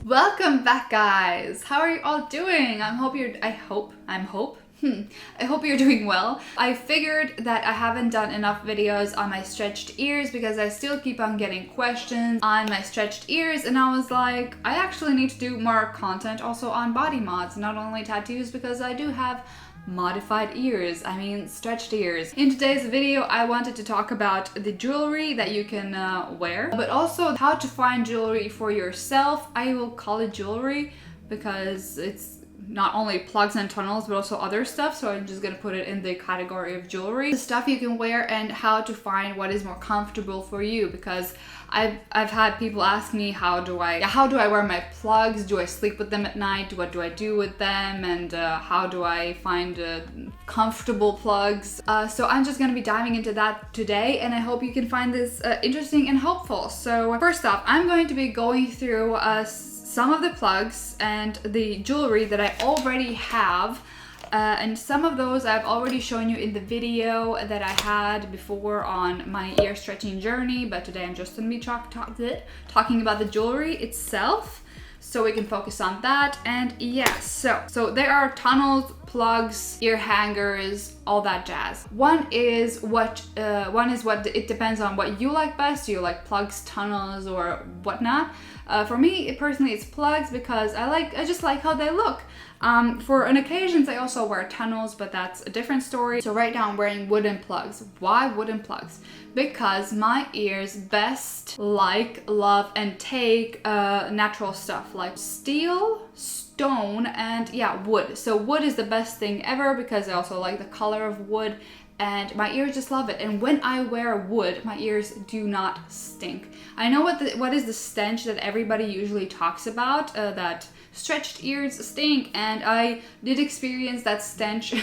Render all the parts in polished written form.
Welcome back, guys. How are you all doing? I hope you're doing well. I figured that I haven't done enough videos on my stretched ears because I still keep on getting questions on my stretched ears, and I was like, I actually need to do more content also on body mods, not only tattoos, because I do have modified ears, stretched ears. In today's video, I wanted to talk about the jewelry that you can wear, but also how to find jewelry for yourself. I will call it jewelry because it's not only plugs and tunnels, but also other stuff, so I'm just gonna put it in the category of jewelry. The stuff you can wear and how to find what is more comfortable for you, because I've had people ask me how do I wear my plugs, do I sleep with them at night, what do I do with them, and how do I find comfortable plugs. So I'm just gonna be diving into that today, and I hope you can find this interesting and helpful. So first off, I'm going to be going through some of the plugs and the jewelry that I already have, and some of those I've already shown you in the video that I had before on my ear stretching journey, but today I'm just going to be talking about the jewelry itself, so we can focus on that. And yes, so there are tunnels, plugs, ear hangers, all that jazz. One is what it depends on what you like best. Do you like plugs, tunnels, or whatnot? For me personally, it's plugs because I just like how they look. For an occasions, I also wear tunnels, but that's a different story. So right now I'm wearing wooden plugs. Why wooden plugs? Because my ears best like, love, and take natural stuff like steel, stone, and wood. So wood is the best thing ever because I also like the color of wood, and my ears just love it. And when I wear wood, my ears do not stink. I know what is the stench that everybody usually talks about, that stretched ears stink, and I did experience that stench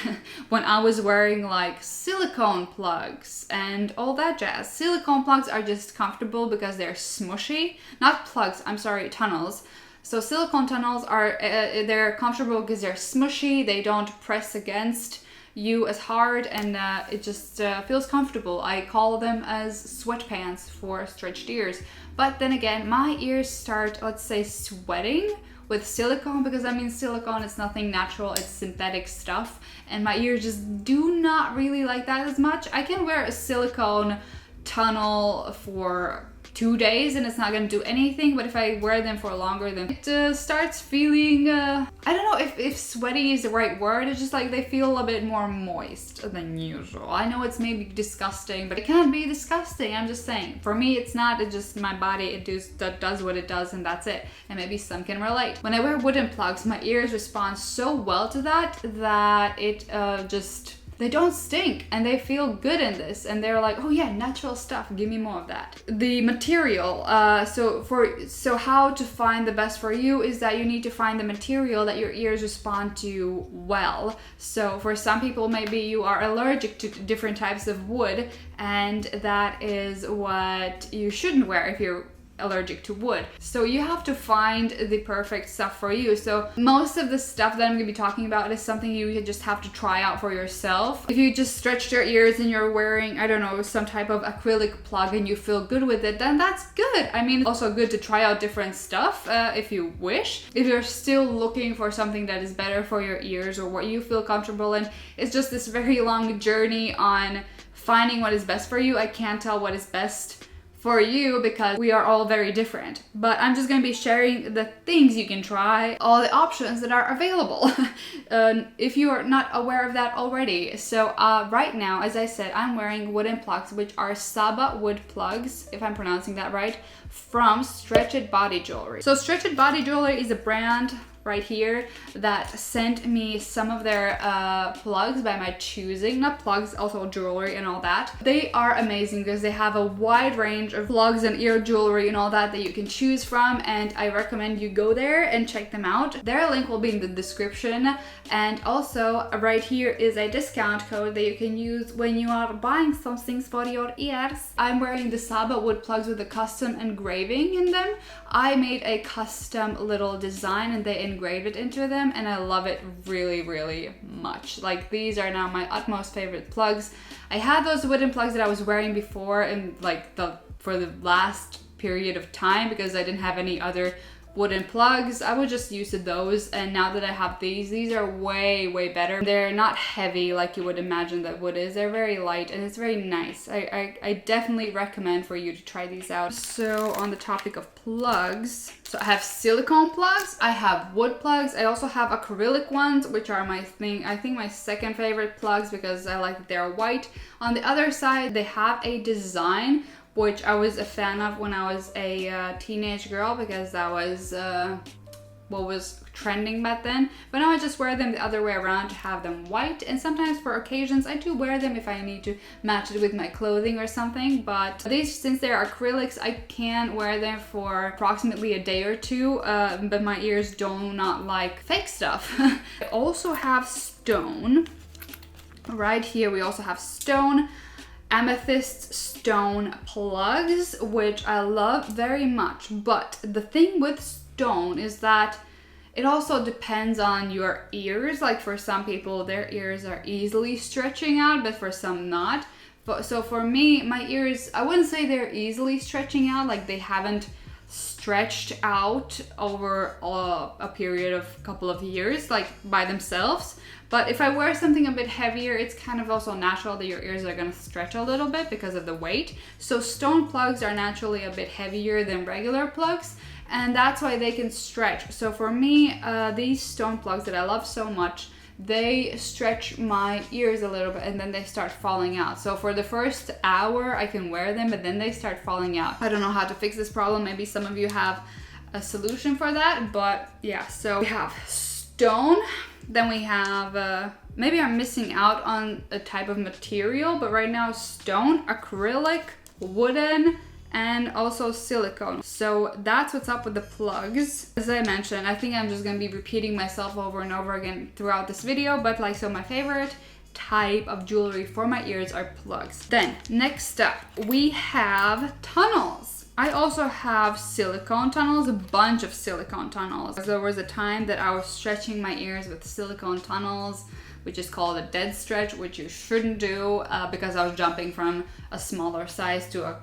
when I was wearing like silicone plugs and all that jazz. Silicone plugs are just comfortable because they're smushy. Not plugs, I'm sorry, tunnels. So silicone tunnels are they're comfortable because they're smushy, they don't press against you as hard, and it just feels comfortable. I call them as sweatpants for stretched ears. But then again, my ears start, let's say, sweating with silicone, because silicone is nothing natural, it's synthetic stuff, and my ears just do not really like that as much. I can wear a silicone tunnel for 2 days and it's not gonna do anything, but if I wear them for longer, then it starts feeling, I don't know if sweaty is the right word, it's just like they feel a bit more moist than usual. I know it's maybe disgusting, but it can't be disgusting, I'm just saying. For me, it's not, it's just my body, it does what it does, and that's it. And maybe some can relate. When I wear wooden plugs, my ears respond so well to that it they don't stink and they feel good in this, and they're like, oh yeah, natural stuff, give me more of that. The material, so how to find the best for you is that you need to find the material that your ears respond to well. So for some people, maybe you are allergic to different types of wood, and that is what you shouldn't wear if you're allergic to wood. So you have to find the perfect stuff for you. So most of the stuff that I'm gonna be talking about is something you just have to try out for yourself. If you just stretched your ears and you're wearing, I don't know, some type of acrylic plug and you feel good with it, then that's good. Also good to try out different stuff if you wish. If you're still looking for something that is better for your ears or what you feel comfortable in, it's just this very long journey on finding what is best for you. I can't tell what is best for you because we are all very different, but I'm just going to be sharing the things you can try, all the options that are available if you are not aware of that already. So right now, as I said, I'm wearing wooden plugs, which are Saba wood plugs, if I'm pronouncing that right, from It Body Jewellery. So It Body Jewellery is a brand right here that sent me some of their plugs by my choosing. Not plugs, also jewelry and all that. They are amazing because they have a wide range of plugs and ear jewelry and all that you can choose from, and I recommend you go there and check them out. Their link will be in the description, and also right here is a discount code that you can use when you are buying some things for your ears. I'm wearing the Saba wood plugs with a custom engraving in them. I made a custom little design and they engraved it into them, and I love it really, really much. Like, these are now my utmost favorite plugs. I had those wooden plugs that I was wearing before and for the last period of time because I didn't have any other wooden plugs, I would just use those. And now that I have these are way better. They're not heavy like you would imagine that wood is. They're very light and it's very nice. I definitely recommend for you to try these out. So on the topic of plugs, so I have silicone plugs, I have wood plugs, I also have acrylic ones, which are my thing, I think my second favorite plugs because I like that they're white. On the other side, they have a design which I was a fan of when I was a teenage girl because that was what was trending back then. But now I just wear them the other way around to have them white, and sometimes for occasions I do wear them if I need to match it with my clothing or something. But these, since they're acrylics, I can wear them for approximately a day or two, but my ears do not like fake stuff. I also have stone. Right here we also have stone. Amethyst stone plugs, which I love very much. But the thing with stone is that it also depends on your ears. Like for some people, their ears are easily stretching out, but for some not. But so for me, my ears, I wouldn't say they're easily stretching out, like they haven't stretched out over a period of a couple of years, like by themselves. But if I wear something a bit heavier, it's kind of also natural that your ears are gonna stretch a little bit because of the weight. So stone plugs are naturally a bit heavier than regular plugs, and that's why they can stretch. So for me, these stone plugs that I love so much, they stretch my ears a little bit and then they start falling out. So for the first hour I can wear them, but then they start falling out. I don't know how to fix this problem. Maybe some of you have a solution for that, but yeah. So we have stone, then we have maybe I'm missing out on a type of material, but right now stone, acrylic, wooden, and also silicone. So that's what's up with the plugs. As I mentioned, I think I'm just gonna be repeating myself over and over again throughout this video, but like, so my favorite type of jewelry for my ears are plugs. Then next up, we have tunnels. I also have silicone tunnels, a bunch of silicone tunnels. There was a time that I was stretching my ears with silicone tunnels, which is called a dead stretch, which you shouldn't do because I was jumping from a smaller size to a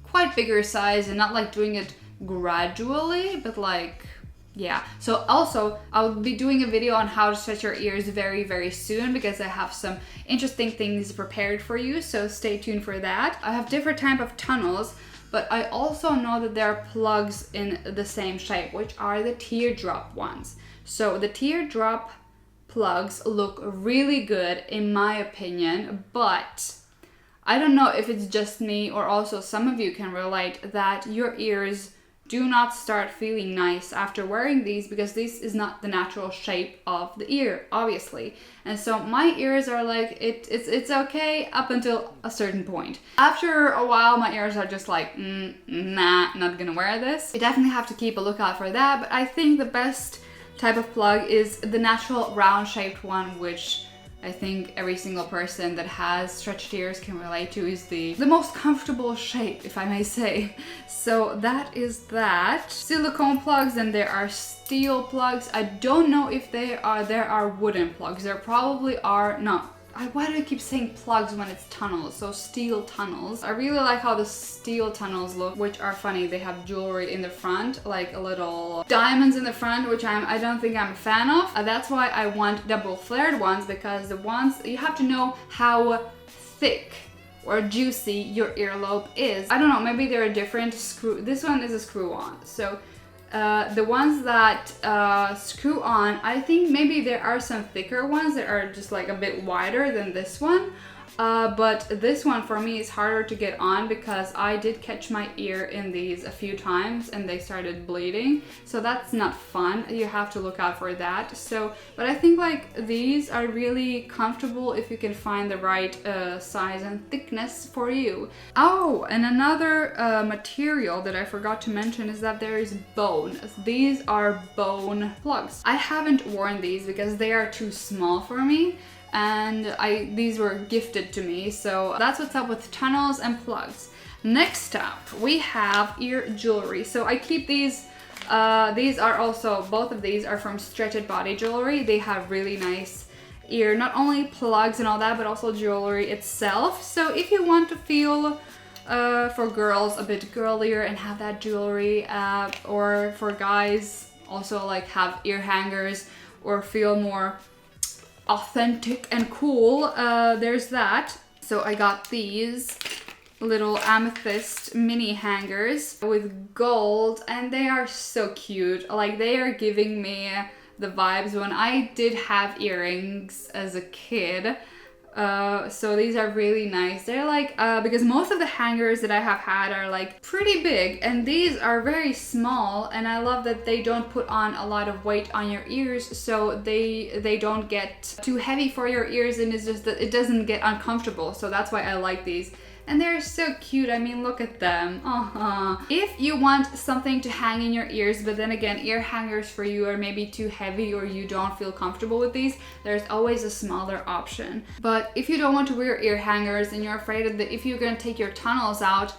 quite bigger size, and not like doing it gradually, but like, yeah. So also I'll be doing a video on how to stretch your ears very soon because I have some interesting things prepared for you, so stay tuned for that. I have different type of tunnels, but I also know that there are plugs in the same shape, which are the teardrop ones. So the teardrop plugs look really good in my opinion, but I don't know if it's just me or also some of you can relate that your ears do not start feeling nice after wearing these because this is not the natural shape of the ear, obviously. And so my ears are like, it's okay up until a certain point. After a while, my ears are just like, nah, not gonna wear this. You definitely have to keep a lookout for that, but I think the best type of plug is the natural round shaped one, which I think every single person that has stretched ears can relate to, is the most comfortable shape, if I may say. So that is that. Silicone plugs, and there are steel plugs. I don't know if there are wooden plugs. There probably are, no. Why do I keep saying plugs when it's tunnels? So steel tunnels. I really like how the steel tunnels look, which are funny. They have jewelry in the front, like a little diamonds in the front, which I don't think I'm a fan of. That's why I want double flared ones, because the ones, you have to know how thick or juicy your earlobe is. I don't know, maybe they're a different screw. This one is a screw on. So the ones that screw on, I think maybe there are some thicker ones that are just like a bit wider than this one. But this one for me is harder to get on because I did catch my ear in these a few times and they started bleeding. So that's not fun. You have to look out for that. So, but I think like these are really comfortable if you can find the right size and thickness for you. Oh, and another material that I forgot to mention is that there is bone. These are bone plugs. I haven't worn these because they are too small for me, and these were gifted to me. So that's what's up with tunnels and plugs. Next up, we have ear jewelry. So I keep these are also, both of these are from It Body Jewellery. They have really nice ear, not only plugs and all that, but also jewelry itself. So if you want to feel for girls a bit girlier and have that jewelry, or for guys also like have ear hangers or feel more authentic and cool, there's that. So I got these little amethyst mini hangers with gold, and they are so cute. Like, they are giving me the vibes when I did have earrings as a kid. So these are really nice. They're like, because most of the hangers that I have had are like pretty big, and these are very small, and I love that they don't put on a lot of weight on your ears, so they don't get too heavy for your ears, and it's just that it doesn't get uncomfortable. So that's why I like these. And they're so cute. I mean, look at them. If you want something to hang in your ears, but then again, ear hangers for you are maybe too heavy or you don't feel comfortable with these, there's always a smaller option. But if you don't want to wear ear hangers and you're afraid that if you're going to take your tunnels out,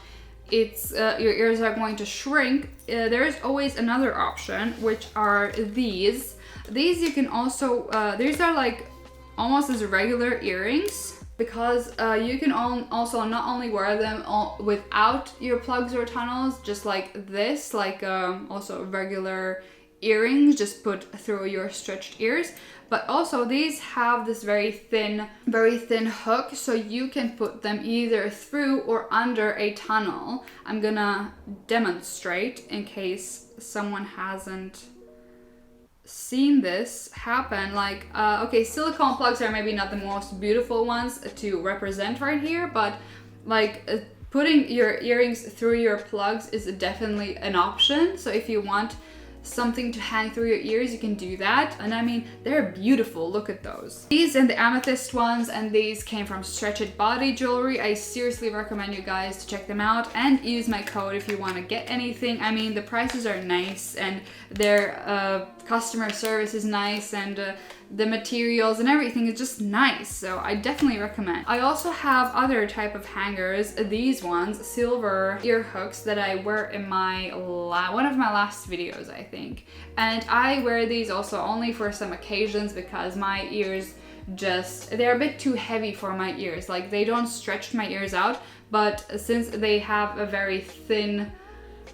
it's your ears are going to shrink, there is always another option, which are these. These you can also, these are like almost as regular earrings, because you can also not only wear them without your plugs or tunnels, just like this, like also regular earrings, just put through your stretched ears. But also these have this very thin hook, so you can put them either through or under a tunnel. I'm gonna demonstrate in case someone hasn't seen this happen. Like, okay, silicone plugs are maybe not the most beautiful ones to represent right here, but like putting your earrings through your plugs is definitely an option. So if you want something to hang through your ears, you can do that. And I mean, they're beautiful. Look at those. These and the amethyst ones, and these came from It Body Jewellery. I seriously recommend you guys to check them out and use my code if you want to get anything. I mean, the prices are nice, and their customer service is nice, and the materials and everything is just nice, so I definitely recommend. I also have other type of hangers, these ones, silver ear hooks that I wear in my one of my last videos, I think. And I wear these also only for some occasions because my ears they're a bit too heavy for my ears. Like, they don't stretch my ears out, but since they have a very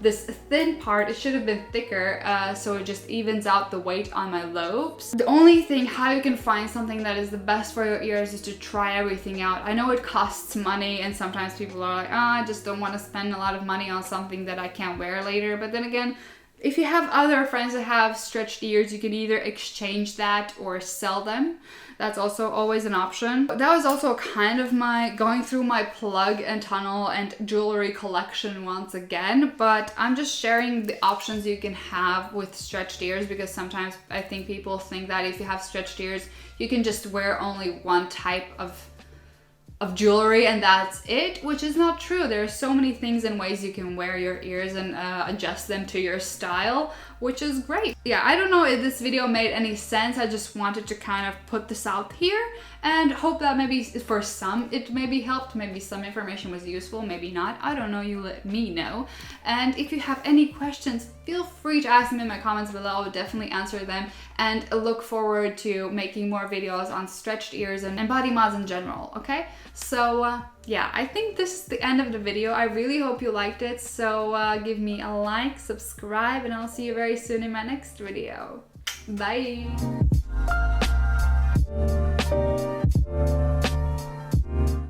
this thin part, it should have been thicker, so it just evens out the weight on my lobes. The only thing how you can find something that is the best for your ears is to try everything out. I know it costs money, and sometimes people are like, I just don't want to spend a lot of money on something that I can't wear later. But then again, if you have other friends that have stretched ears, you can either exchange that or sell them. That's also always an option. That was also kind of my going through my plug and tunnel and jewelry collection once again, but I'm just sharing the options you can have with stretched ears, because sometimes I think people think that if you have stretched ears, you can just wear only one type of jewelry and that's it, which is not true. There are so many things and ways you can wear your ears and adjust them to your style, which is great. Yeah, I don't know if this video made any sense. I just wanted to kind of put this out here and hope that maybe for some it maybe helped, maybe some information was useful, maybe not. I don't know, you let me know. And if you have any questions, feel free to ask them in my comments below. I'll definitely answer them, and look forward to making more videos on stretched ears and body mods in general, okay? So yeah, I think this is the end of the video. I really hope you liked it, so give me a like, subscribe, and I'll see you very soon in my next video. Bye!